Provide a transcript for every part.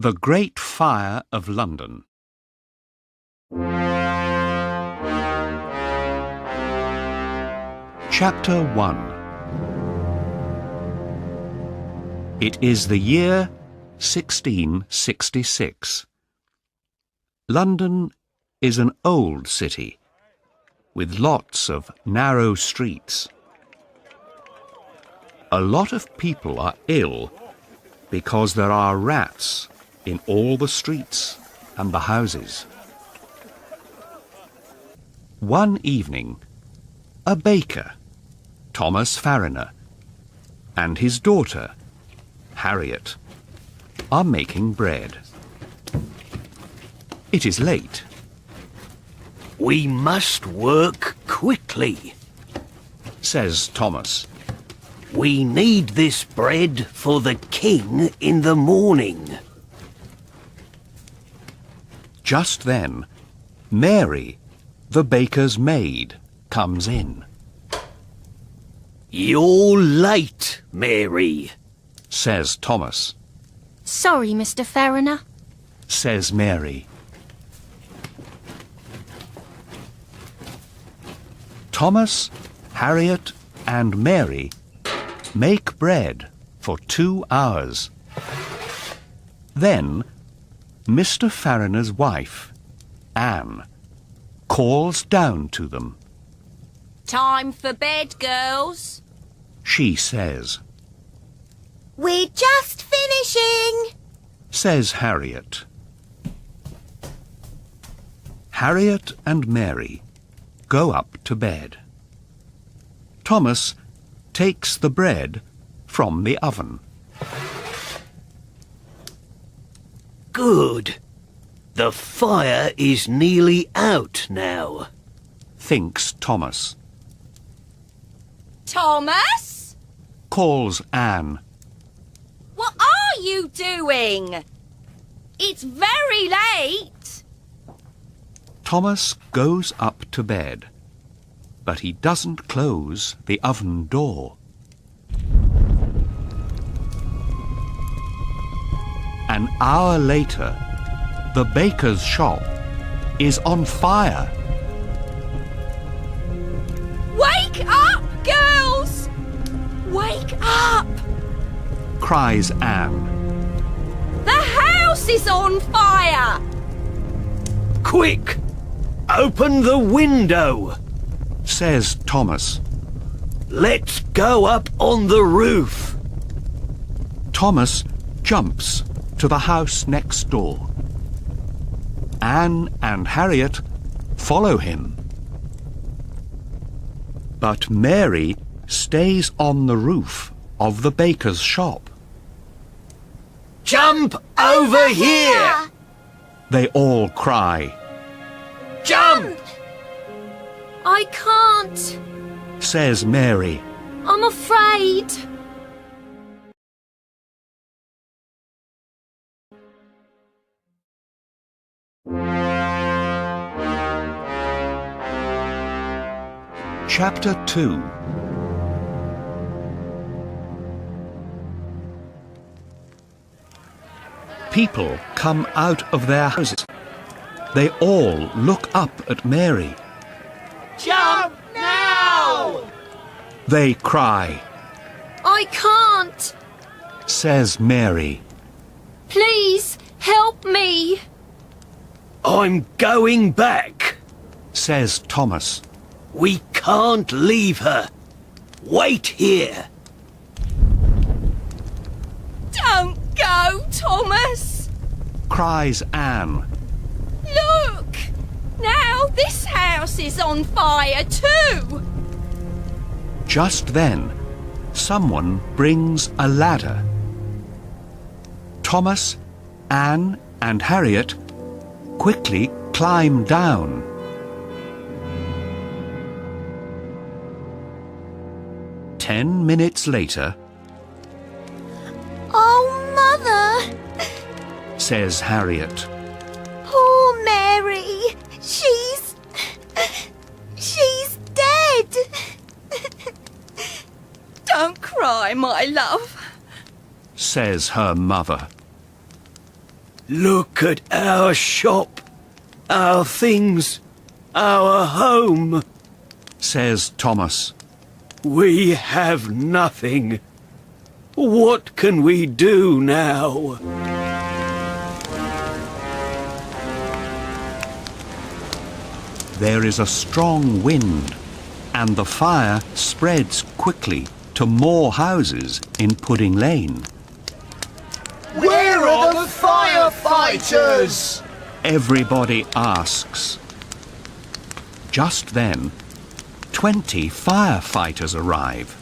The Great Fire of London. Chapter 1. It is the year 1666. London is an old city, with lots of narrow streets. A lot of people are ill because there are rats in all the streets and the houses. One evening, a baker, Thomas Fariner, and his daughter, Harriet, are making bread. It is late. We must work quickly, says Thomas. We need this bread for the king in the morning. Just then, Mary, the baker's maid, comes in. You're late, Mary, says Thomas. Sorry, Mr. Fariner, says Mary. Thomas, Harriet, and Mary make bread for 2 hours. Then, Mr. Fariner's wife, Anne, calls down to them. Time for bed, girls. She says. We're just finishing, Says Harriet. Harriet and Mary go up to bed. Thomas takes the bread from the oven. Good. The fire is nearly out now, Thinks Thomas. Thomas? Calls Anne. What are you doing? It's very late. Thomas goes up to bed, but he doesn't close the oven door. An hour later, the baker's shop is on fire. Wake up, girls! Wake up! Cries Anne. The house is on fire! Quick! Open the window! Says Thomas. Let's go up on the roof. Thomas jumps to the house next door. Anne and Harriet follow him. But Mary stays on the roof of the baker's shop. Jump over here! They all cry. Jump! I can't. Says Mary. I'm afraid. Chapter 2. People come out of their houses. They all look up at Mary. Jump now! They cry. I can't. Says Mary. Please help me. I'm going back. Says Thomas. We can't leave her. Wait here. Don't go, Thomas! Cries Anne. Look! Now this house is on fire too! Just then, someone brings a ladder. Thomas, Anne, and Harriet quickly climb down. Ten minutes later, Oh, Mother! says Harriet. Poor Mary. She's dead. Don't cry, my love. Says her mother. Look at our shop, our things, our home, says Thomas. We have nothing. What can we do now? There is a strong wind, and the fire spreads quickly to more houses in Pudding Lane. Where are the firefighters? Everybody asks. Just then, 20 firefighters arrive.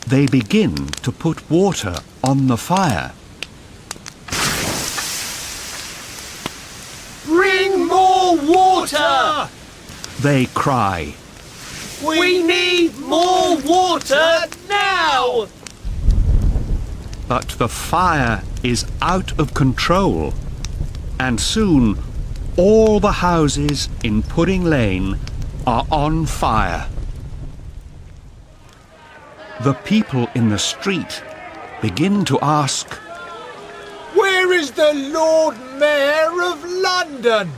They begin to put water on the fire. Bring more water! They cry. We need more water now! But the fire is out of control, and soon all the houses in Pudding Lane are on fire. The people in the street begin to ask, Where is the Lord Mayor of London?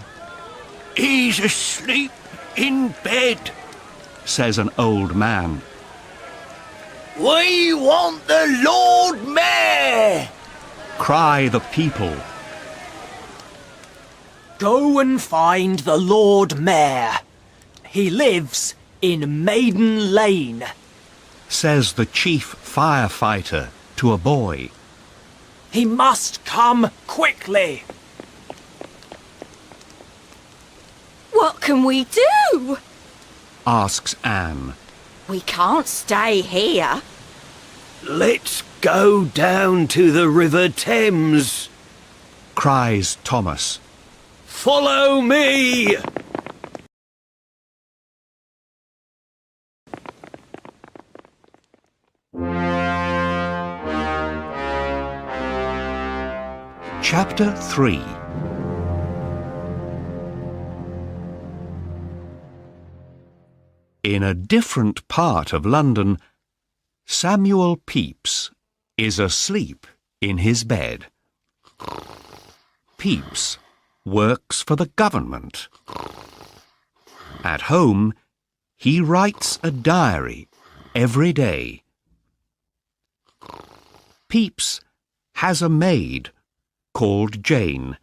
He's asleep in bed, says an old man. We want the Lord Mayor! Cry the people. Go and find the Lord Mayor. He lives in Maiden Lane, Says the chief firefighter to a boy. He must come quickly. What can we do? Asks Anne. We can't stay here. Let's go down to the River Thames. Cries Thomas. Follow me! Chapter 3. In a different part of London, Samuel Pepys is asleep in his bed. Pepys works for the government. At home, he writes a diary every day. Pepys has a maid called Jane.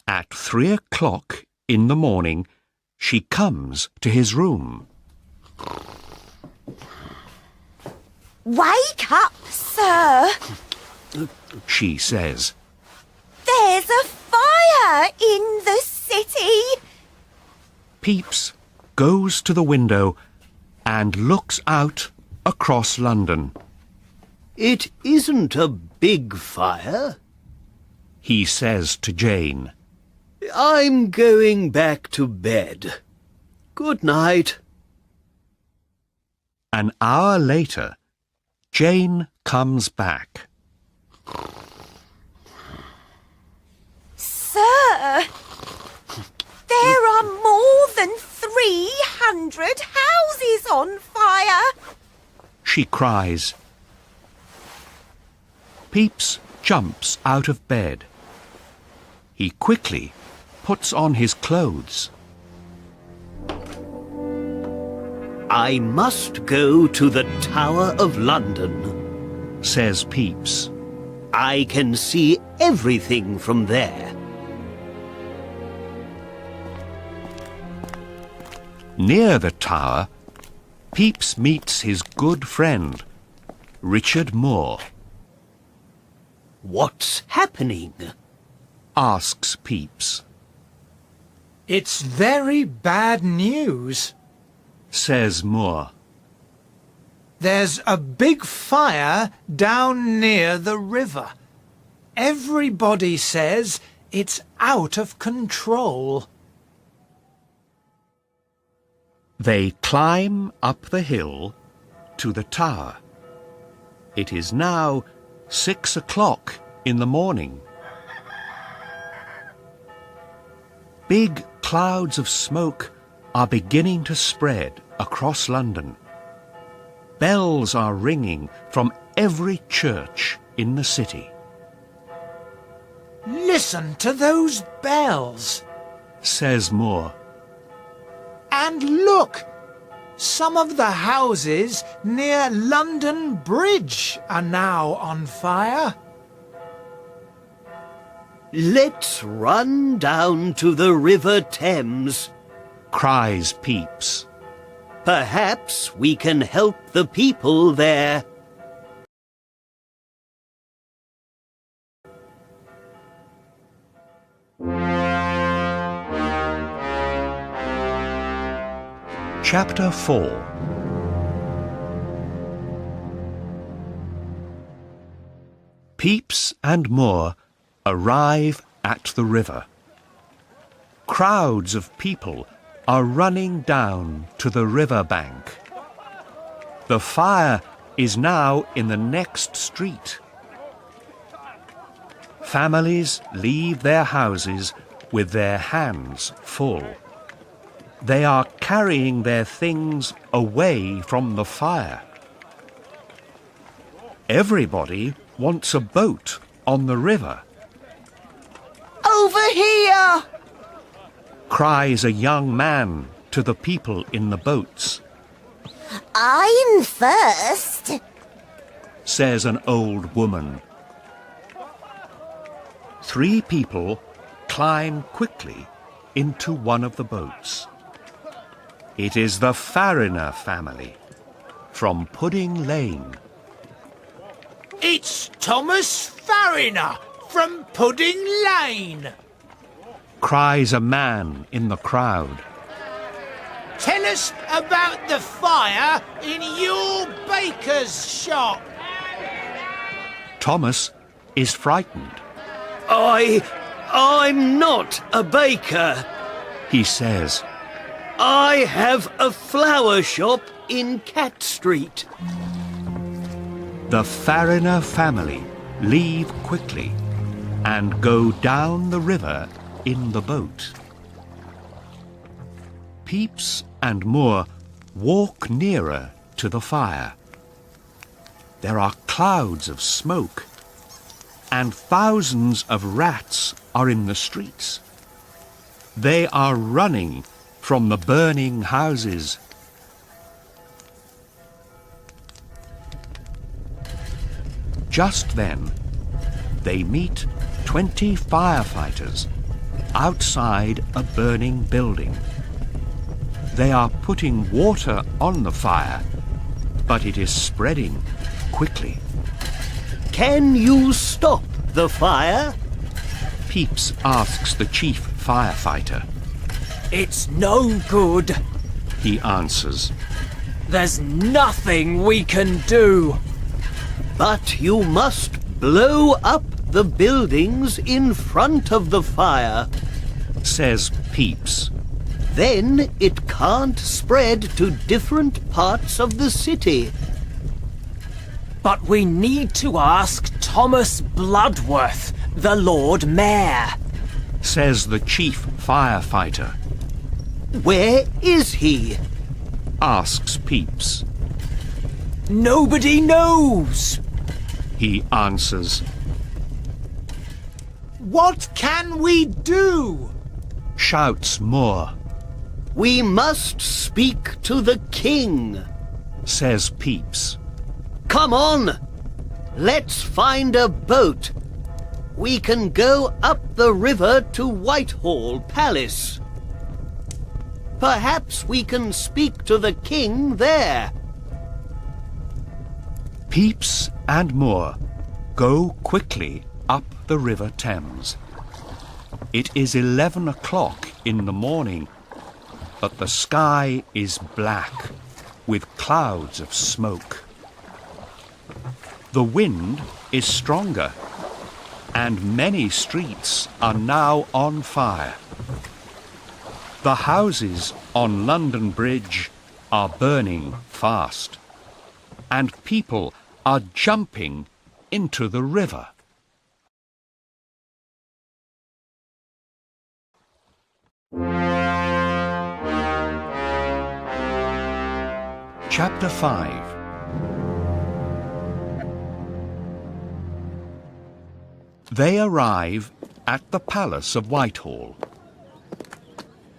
At 3 o'clock in the morning, she comes to his room. Wake up, sir. She says, There's a fire in the city. Pepys goes to the window and looks out across London. It isn't a big fire. He says to Jane, I'm going back to bed. Good night. An hour later, Jane comes back. Sir, there are more than 300 houses on fire. She cries. Pepys jumps out of bed. He quickly puts on his clothes. I must go to the Tower of London, says Pepys. I can see everything from there. Near the tower, Pepys meets his good friend, Richard Moore. What's happening? Asks Pepys. It's very bad news. Says Moore. There's a big fire down near the river. Everybody says it's out of control. They climb up the hill to the tower. It is now 6 o'clock in the morning. Big clouds of smoke are beginning to spread across London. Bells are ringing from every church in the city. Listen to those bells. says Moore. And look! Some of the houses near London Bridge are now on fire. Let's run down to the River Thames. Cries Pepys. Perhaps we can help the people there. Chapter 4. Pepys and Moore arrive at the river. Crowds of people are running down to the river bank. The fire is now in the next street. Families leave their houses with their hands full. They are carrying their things away from the fire. Everybody wants a boat on the river. Over here! Cries a young man to the people in the boats. I'm first. Says an old woman. 3 people climb quickly into one of the boats. It is the Fariner family from Pudding Lane. It's Thomas Fariner from Pudding Lane. Cries a man in the crowd. Tell us about the fire in your baker's shop. Thomas is frightened. I'm not a baker. He says, I have a flower shop in Cat Street. the Fariner family leave quickly and go down the river in the boat. Pepys and Moore walk nearer to the fire. There are clouds of smoke, and thousands of rats are in the streets. They are running from the burning houses. Just then, they meet 20 firefighters outside a burning building. They are putting water on the fire, but it is spreading quickly. Can you stop the fire? Pepys asks the chief firefighter. It's no good. He answers. There's nothing we can do. But you must blow up the buildings in front of the fire. Says Pepys. Then it can't spread to different parts of the city. But we need to ask Thomas Bloodworth, the Lord Mayor. Says the chief firefighter. Where is he? Asks Pepys. Nobody knows. He answers. What can we do? Shouts Moore. We must speak to the king. Says Pepys. Come on! Let's find a boat. We can go up the river to Whitehall Palace. Perhaps we can speak to the king there. Pepys and Moore go quickly up the River Thames. It is 11 o'clock in the morning, but the sky is black with clouds of smoke. The wind is stronger, and many streets are now on fire. The houses on London Bridge are burning fast, and people are jumping into the river. Chapter 5. They arrive at the palace of Whitehall.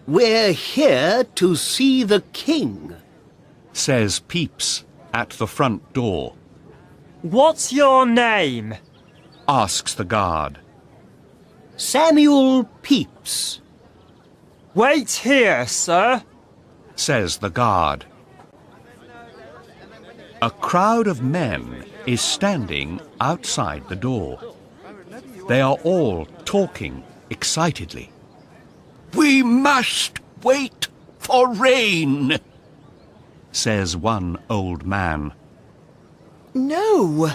We're here to see the king, Says Pepys at the front door. What's your name? Asks the guard. Samuel Pepys. Wait here, sir. Says the guard. A crowd of men is standing outside the door. They are all talking excitedly. We must wait for rain, says one old man. No,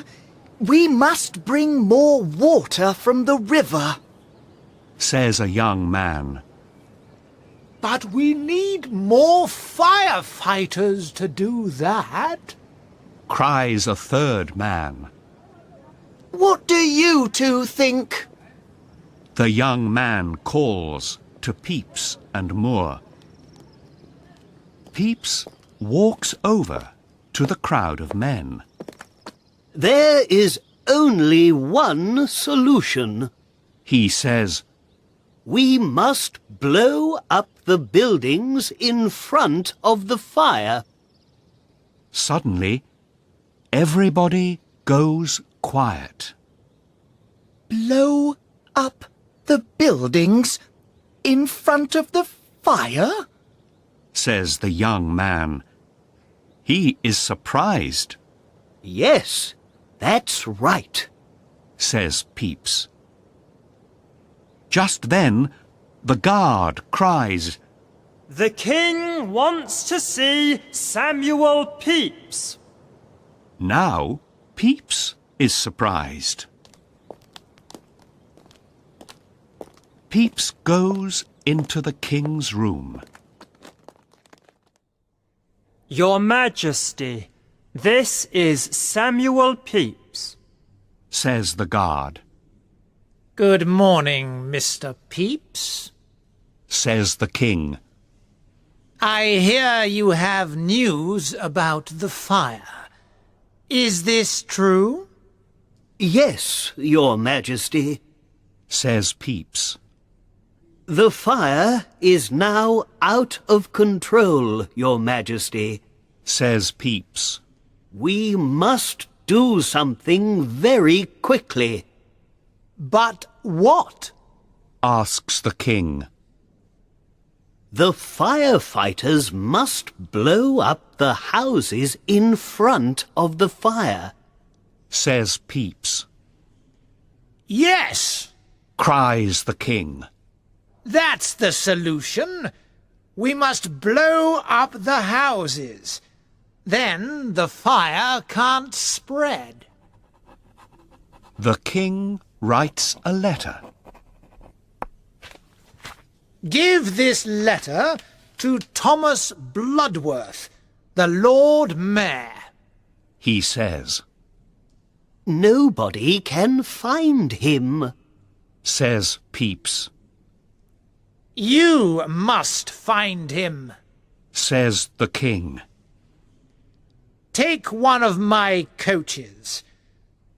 we must bring more water from the river, Says a young man. But we need more firefighters to do that. Cries a third man. What do you two think? The young man calls to Pepys and Moore. Pepys walks over to the crowd of men. There is only one solution. He says, We must blow up the buildings in front of the fire. Suddenly, everybody goes quiet. Blow up the buildings in front of the fire? Says the young man. He is surprised, Yes, that's right. says Pepys. Just then, the guard cries, The king wants to see Samuel Pepys. Now Pepys is surprised. Pepys goes into the king's room. Your Majesty, this is Samuel Pepys. Says the guard. Good morning, Mr. Pepys. Says the king. I hear you have news about the fire. Is this true? Yes, Your Majesty. Says Pepys. The fire is now out of control, Your Majesty. Says Pepys. We must do something very quickly. But what? Asks the king. The firefighters must blow up the houses in front of the fire. Says Pepys. Yes, Cries the king. that's the solution. We must blow up the houses. Then the fire can't spread. The king writes a letter. Give this letter to Thomas Bloodworth, the Lord Mayor. He says. Nobody can find him. Says Pepys. You must find him. Says the king. Take one of my coaches.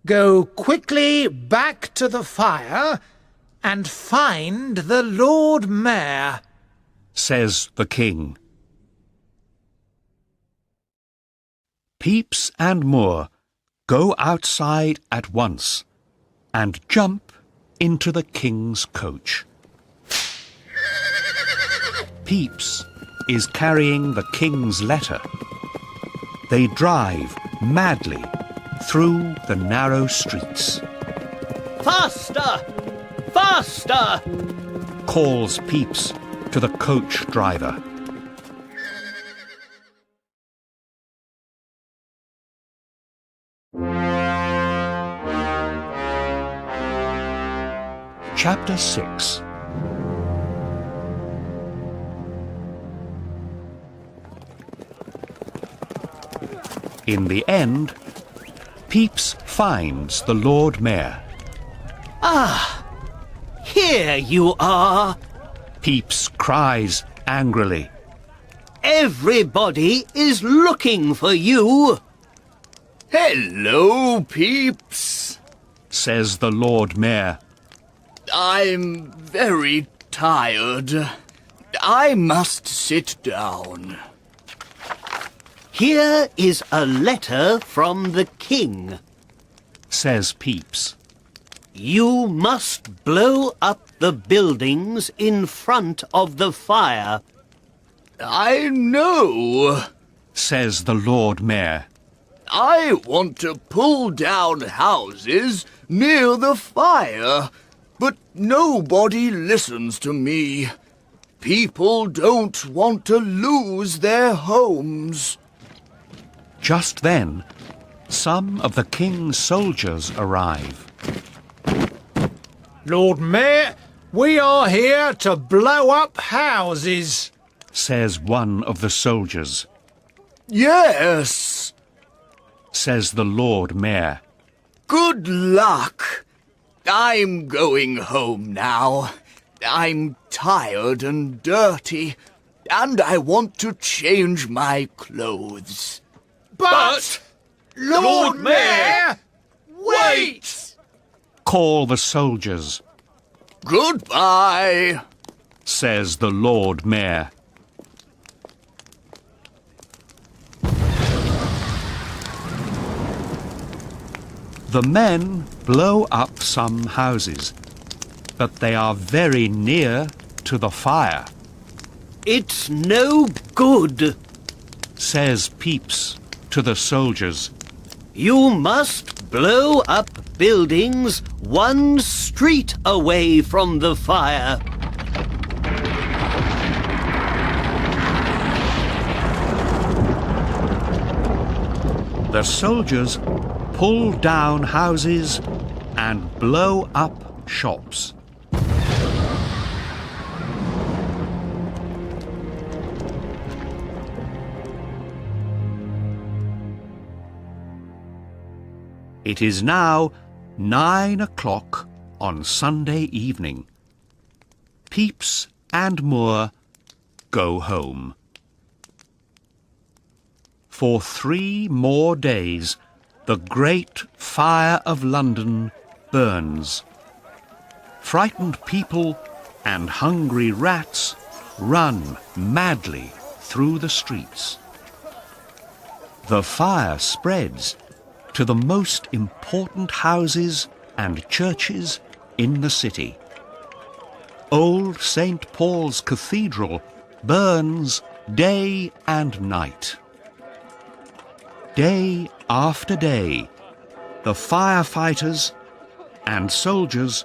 Go quickly back to the fire and find the Lord Mayor. Says the king. Pepys and Moore go outside at once and jump into the king's coach. Pepys is carrying the king's letter. They drive madly through the narrow streets. Faster! Faster! Calls Pepys to the coach driver. Chapter 6. In the end, Pepys finds the Lord Mayor. Here you are. Pepys cries angrily. Everybody is looking for you. Hello, Peeps. Says the Lord Mayor. I'm very tired. I must sit down. Here is a letter from the king, says Peeps. You must blow up the buildings in front of the fire. I know, says the Lord Mayor. I want to pull down houses near the fire, but nobody listens to me. People don't want to lose their homes. Just then, some of the king's soldiers arrive. Lord Mayor, we are here to blow up houses, says one of the soldiers. Yes, says the Lord Mayor. good luck. I'm going home now. I'm tired and dirty, and I want to change my clothes. But Lord Mayor, wait! Call the soldiers, Goodbye. says the Lord Mayor. The men blow up some houses, but they are very near to the fire, It's no good. says Peeps to the soldiers. You must blow up buildings 1 street away from the fire. The soldiers pull down houses and blow up shops. It is now 9 o'clock on Sunday evening. Peeps and Moore go home. For 3 more days, the great fire of London burns. Frightened people and hungry rats run madly through the streets. The fire spreads to the most important houses and churches in the city. Old St. Paul's Cathedral burns day and night. Day after day, the firefighters and soldiers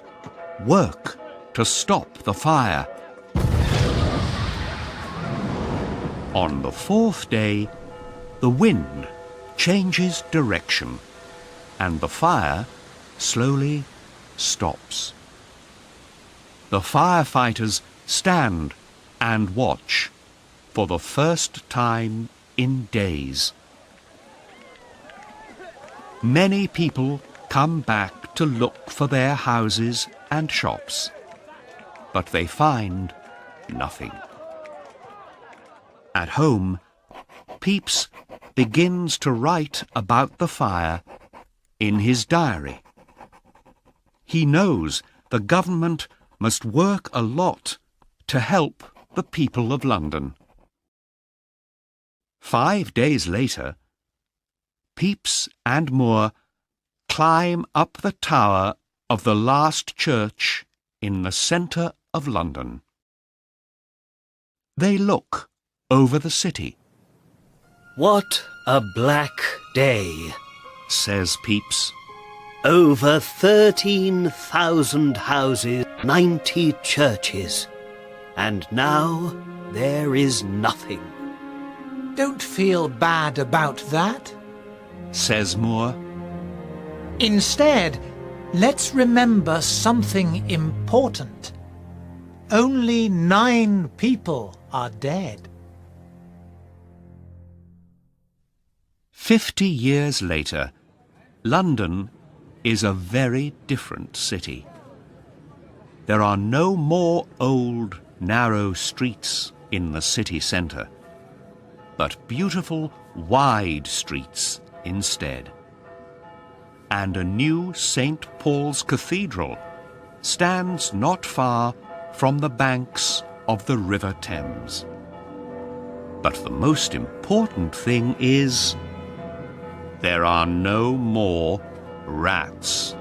work to stop the fire. On the 4th day, the wind changes direction and the fire slowly stops. The firefighters stand and watch for the first time in days. Many people come back to look for their houses and shops, but they find nothing. At home, Peeps begins to write about the fire in his diary. He knows the government must work a lot to help the people of London. 5 days later, Peeps and Moore climb up the tower of the last church in the centre of London. They look over the city. What a black day, says Peeps. Over 13,000 houses, 90 churches, and now there is nothing. Don't feel bad about that. Says Moore. Instead, let's remember something important. Only 9 people are dead. 50 years later, London is a very different city. There are no more old, narrow streets in the city centre, but beautiful, wide streets instead. And a new St. Paul's Cathedral stands not far from the banks of the River Thames. But the most important thing is there are no more rats.